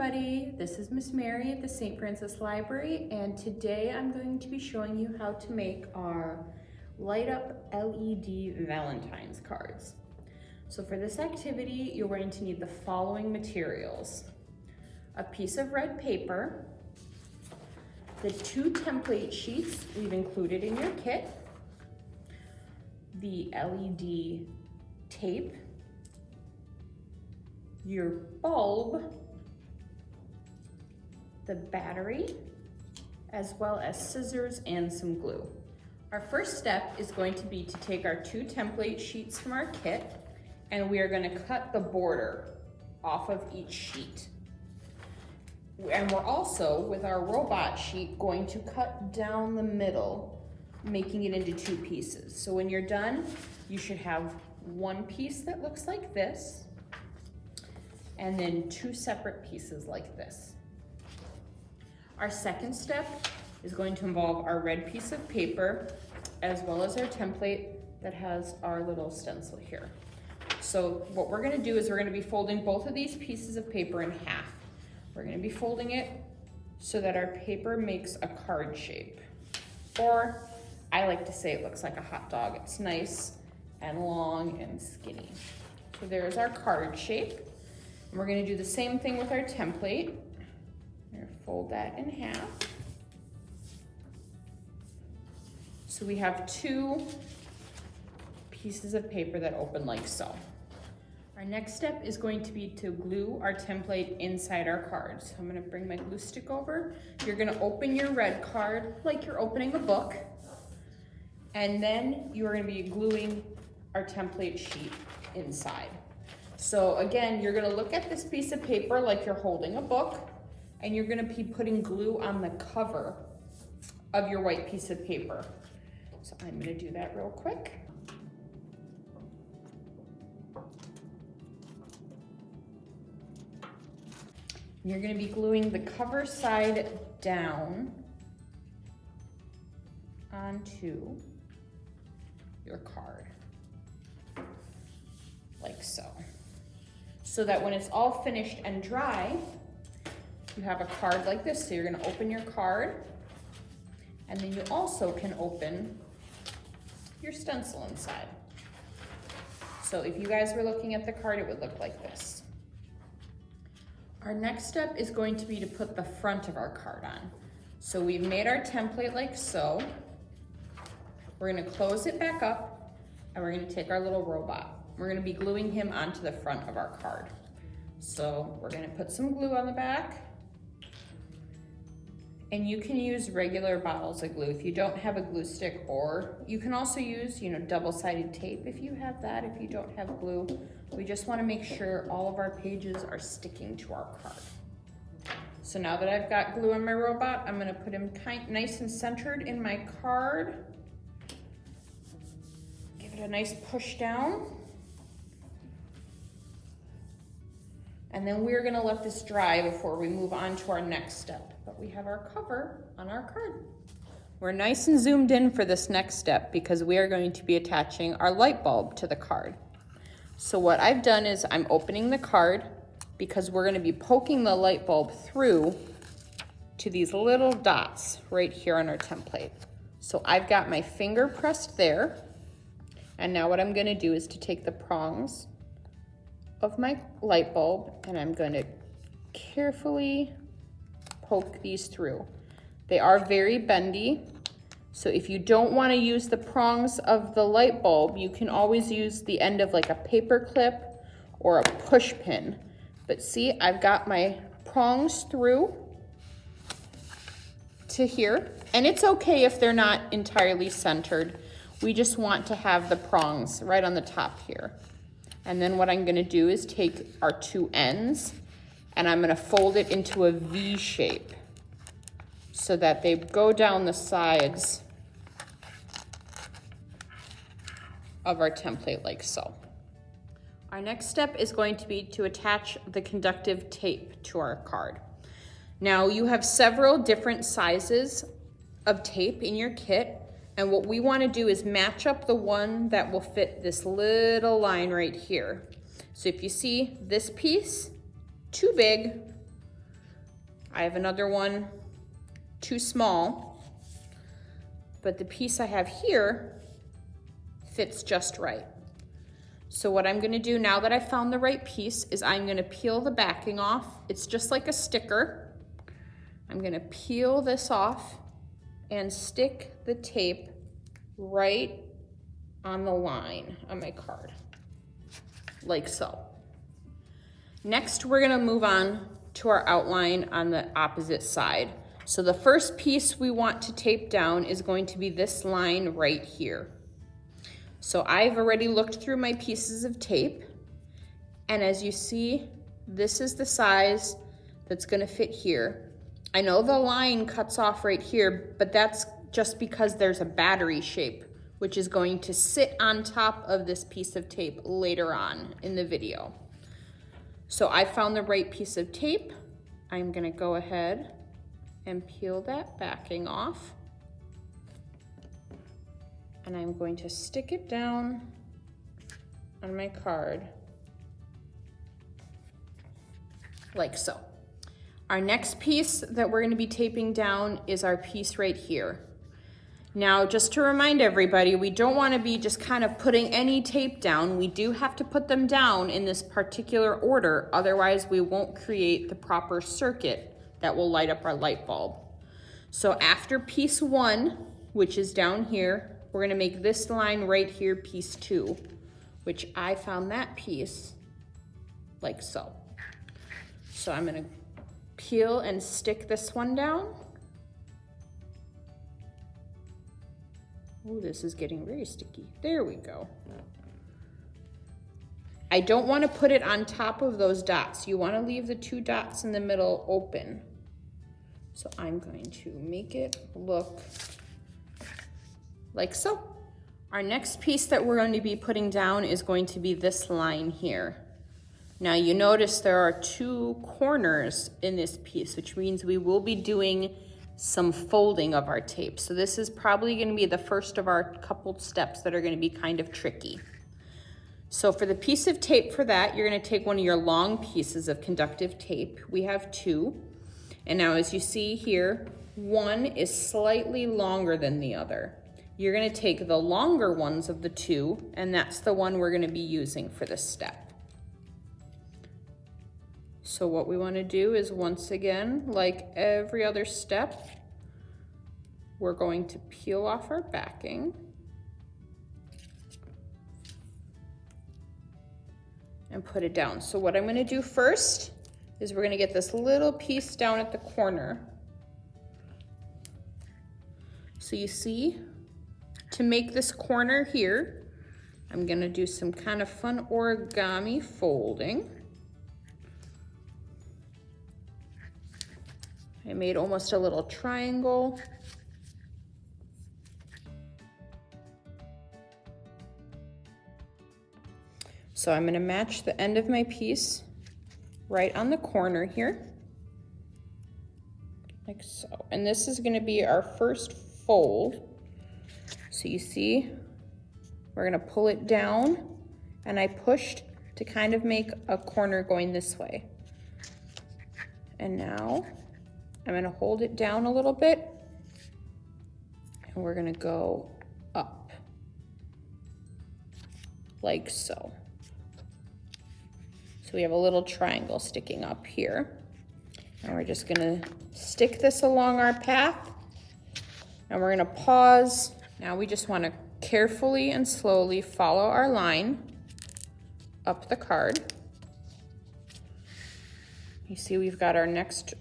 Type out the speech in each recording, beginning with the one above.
everybody, this is Miss Mary at the St. Francis Library, and today I'm going to be showing you how to make our light up LED Valentine's cards. So for this activity, you're going to need the following materials: a piece of red paper, the 2 template sheets we've included in your kit, the LED tape, your bulb, the battery, as well as scissors and some glue. Our first step is going to be to take our 2 template sheets from our kit, and we are going to cut the border off of each sheet. And we're also, with our robot sheet, going to cut down the middle, making it into 2 pieces. So when you're done, you should have 1 piece that looks like this, and then 2 separate pieces like this. Our second step is going to involve our red piece of paper, as well as our template that has our little stencil here. So what we're gonna do is we're gonna be folding both of these pieces of paper in half. We're gonna be folding it so that our paper makes a card shape. Or I like to say it looks like a hot dog. It's nice and long and skinny. So there's our card shape. And we're gonna do the same thing with our template. We're gonna fold that in half. So we have 2 pieces of paper that open like so. Our next step is going to be to glue our template inside our card. So I'm gonna bring my glue stick over. You're gonna open your red card like you're opening a book. And then you are gonna be gluing our template sheet inside. So again, you're gonna look at this piece of paper like you're holding a book, and you're gonna be putting glue on the cover of your white piece of paper. So I'm gonna do that real quick. You're gonna be gluing the cover side down onto your card, like so. So that when it's all finished and dry, you have a card like this. So you're gonna open your card, and then you also can open your stencil inside. So if you guys were looking at the card, it would look like this. Our next step is going to be to put the front of our card on. So we've made our template like so. We're gonna close it back up, and we're gonna take our little robot. We're gonna be gluing him onto the front of our card. So we're gonna put some glue on the back, and you can use regular bottles of glue if you don't have a glue stick, or you can also use, double-sided tape if you have that, if you don't have glue. We just wanna make sure all of our pages are sticking to our card. So now that I've got glue on my robot, I'm gonna put him nice and centered in my card. Give it a nice push down. And then we're gonna let this dry before we move on to our next step. But we have our cover on our card. We're nice and zoomed in for this next step because we are going to be attaching our light bulb to the card. So what I've done is I'm opening the card because we're gonna be poking the light bulb through to these little dots right here on our template. So I've got my finger pressed there. And now what I'm gonna do is to take the prongs of my light bulb, and I'm going to carefully poke these through. They are very bendy, so if you don't want to use the prongs of the light bulb, you can always use the end of like a paper clip or a push pin. But see, I've got my prongs through to here, and it's okay if they're not entirely centered. We just want to have the prongs right on the top here. And then what I'm gonna do is take our 2 ends, and I'm gonna fold it into a V shape so that they go down the sides of our template like so. Our next step is going to be to attach the conductive tape to our card. Now you have several different sizes of tape in your kit, And what we want to do is match up the one that will fit this little line right here. So if you see this piece, too big, I have another one too small, but the piece I have here fits just right. So what I'm gonna do now that I found the right piece is I'm gonna peel the backing off. It's just like a sticker. I'm gonna peel this off and stick the tape right on the line on my card, like so. Next, we're gonna move on to our outline on the opposite side. So the first piece we want to tape down is going to be this line right here. So I've already looked through my pieces of tape, and as you see, this is the size that's gonna fit here. I know the line cuts off right here, but that's just because there's a battery shape, which is going to sit on top of this piece of tape later on in the video. So I found the right piece of tape. I'm gonna go ahead and peel that backing off. And I'm going to stick it down on my card, like so. Our next piece that we're gonna be taping down is our piece right here. Now, just to remind everybody, we don't wanna be just kind of putting any tape down. We do have to put them down in this particular order, otherwise we won't create the proper circuit that will light up our light bulb. So after piece 1, which is down here, we're gonna make this line right here piece 2, which I found that piece like so. So I'm gonna peel and stick this one down. Oh, this is getting very sticky. There we go. I don't want to put it on top of those dots. You want to leave the 2 dots in the middle open. So I'm going to make it look like so. Our next piece that we're going to be putting down is going to be this line here. Now you notice there are 2 corners in this piece, which means we will be doing some folding of our tape. So this is probably going to be the first of our coupled steps that are going to be kind of tricky. So for the piece of tape for that, you're going to take one of your long pieces of conductive tape. We have 2. And now as you see here, one is slightly longer than the other. You're going to take the longer ones of the 2, and that's the one we're going to be using for this step. So what we want to do is, once again, like every other step, we're going to peel off our backing and put it down. So what I'm going to do first is we're going to get this little piece down at the corner. So you see, to make this corner here, I'm going to do some kind of fun origami folding. I made almost a little triangle. So I'm gonna match the end of my piece right on the corner here, like so. And this is gonna be our first fold. So you see, we're gonna pull it down, and I pushed to kind of make a corner going this way. And now, I'm gonna hold it down a little bit, and we're gonna go up, like so. So we have a little triangle sticking up here. And we're just gonna stick this along our path, and we're gonna pause. Now we just wanna carefully and slowly follow our line up the card. You see we've got our next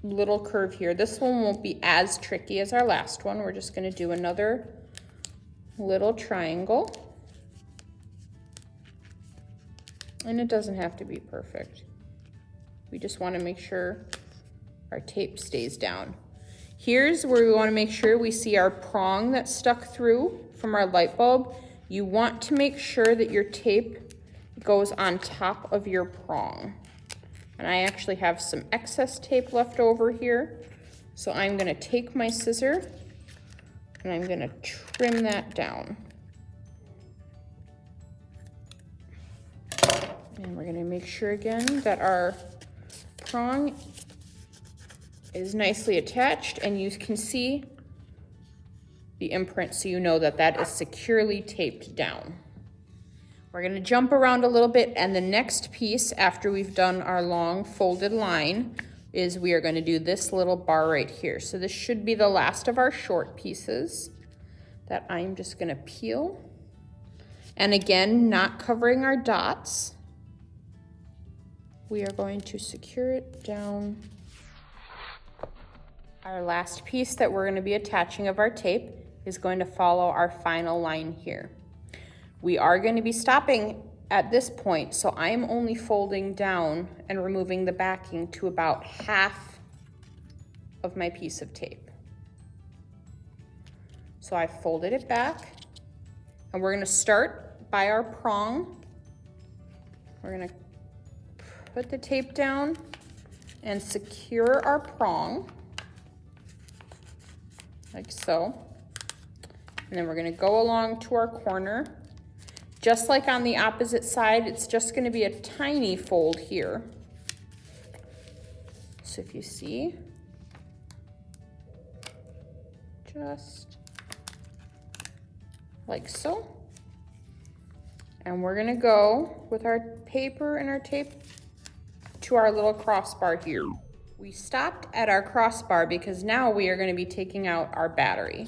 little curve here. This one won't be as tricky as our last one. We're just gonna do another little triangle. And it doesn't have to be perfect. We just wanna make sure our tape stays down. Here's where we wanna make sure we see our prong that's stuck through from our light bulb. You want to make sure that your tape goes on top of your prong. And I actually have some excess tape left over here. So I'm gonna take my scissor and I'm gonna trim that down. And we're gonna make sure again that our prong is nicely attached, and you can see the imprint so you know that that is securely taped down. We're gonna jump around a little bit, and the next piece after we've done our long folded line is we are gonna do this little bar right here. So this should be the last of our short pieces that I'm just gonna peel. And again, not covering our dots. We are going to secure it down. Our last piece that we're gonna be attaching of our tape is going to follow our final line here. We are going to be stopping at this point, so I'm only folding down and removing the backing to about half of my piece of tape. So I folded it back, and we're going to start by our prong. We're going to put the tape down and secure our prong, like so. And then we're going to go along to our corner. Just like on the opposite side, it's just going to be a tiny fold here. So if you see, just like so. And we're going to go with our paper and our tape to our little crossbar here. We stopped at our crossbar because now we are going to be taking out our battery.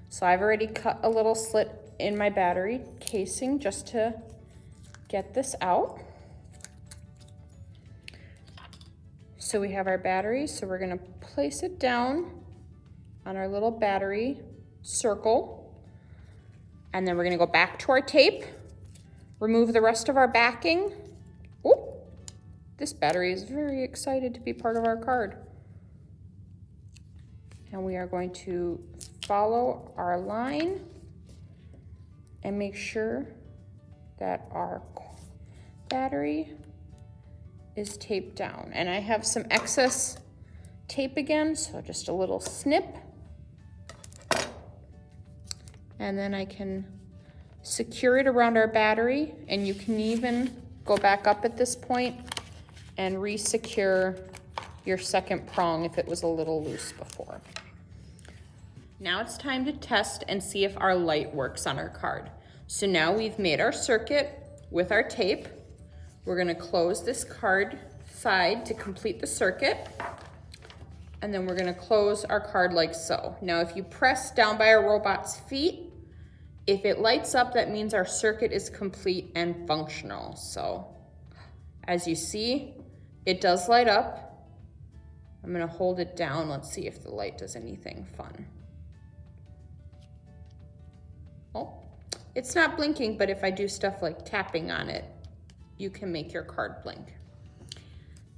So I've already cut a little slit in my battery casing just to get this out. So we have our battery, so we're gonna place it down on our little battery circle, and then we're gonna go back to our tape, remove the rest of our backing. Oh, this battery is very excited to be part of our card. And we are going to follow our line and make sure that our battery is taped down. And I have some excess tape again, so just a little snip. And then I can secure it around our battery, and you can even go back up at this point and re-secure your second prong if it was a little loose before. Now it's time to test and see if our light works on our card. So now we've made our circuit with our tape. We're gonna close this card side to complete the circuit. And then we're gonna close our card like so. Now if you press down by our robot's feet, if it lights up, that means our circuit is complete and functional. So as you see, it does light up. I'm gonna hold it down. Let's see if the light does anything fun. Oh, it's not blinking, but if I do stuff like tapping on it, you can make your card blink.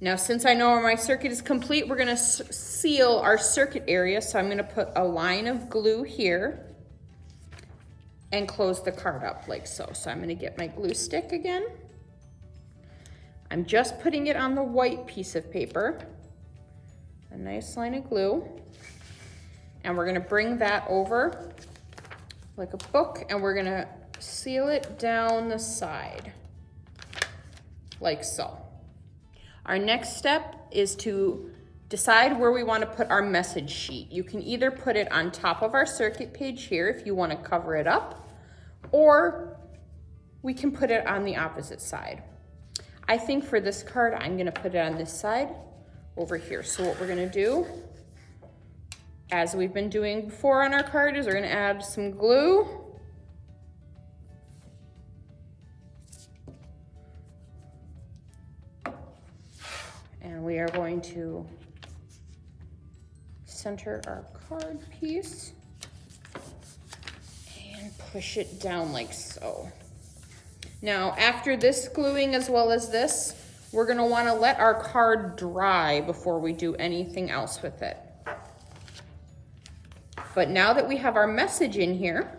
Now, since I know my circuit is complete, we're gonna seal our circuit area. So I'm gonna put a line of glue here and close the card up like so. So I'm gonna get my glue stick again. I'm just putting it on the white piece of paper, a nice line of glue. And we're gonna bring that over like a book, and we're gonna seal it down the side, like so. Our next step is to decide where we wanna put our message sheet. You can either put it on top of our circuit page here if you wanna cover it up, or we can put it on the opposite side. I think for this card, I'm gonna put it on this side over here. So what we're gonna do, as we've been doing before on our card, is we're gonna add some glue. And we are going to center our card piece and push it down like so. Now, after this gluing as well as this, we're gonna wanna let our card dry before we do anything else with it. But now that we have our message in here,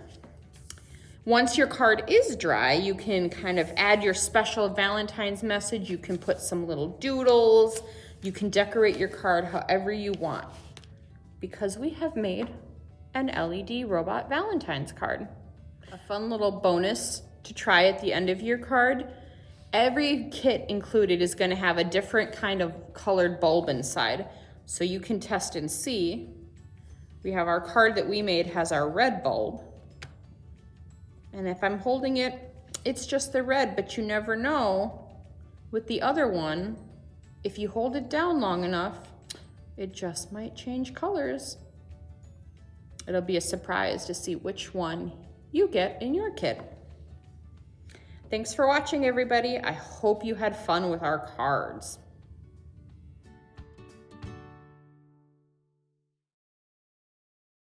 once your card is dry, you can kind of add your special Valentine's message. You can put some little doodles. You can decorate your card however you want, because we have made an LED robot Valentine's card. A fun little bonus to try at the end of your card. Every kit included is going to have a different kind of colored bulb inside. so you can test and see. We have our card that we made has our red bulb. And if I'm holding it, it's just the red, but you never know with the other one, if you hold it down long enough, it just might change colors. It'll be a surprise to see which one you get in your kit. Thanks for watching, everybody. I hope you had fun with our cards.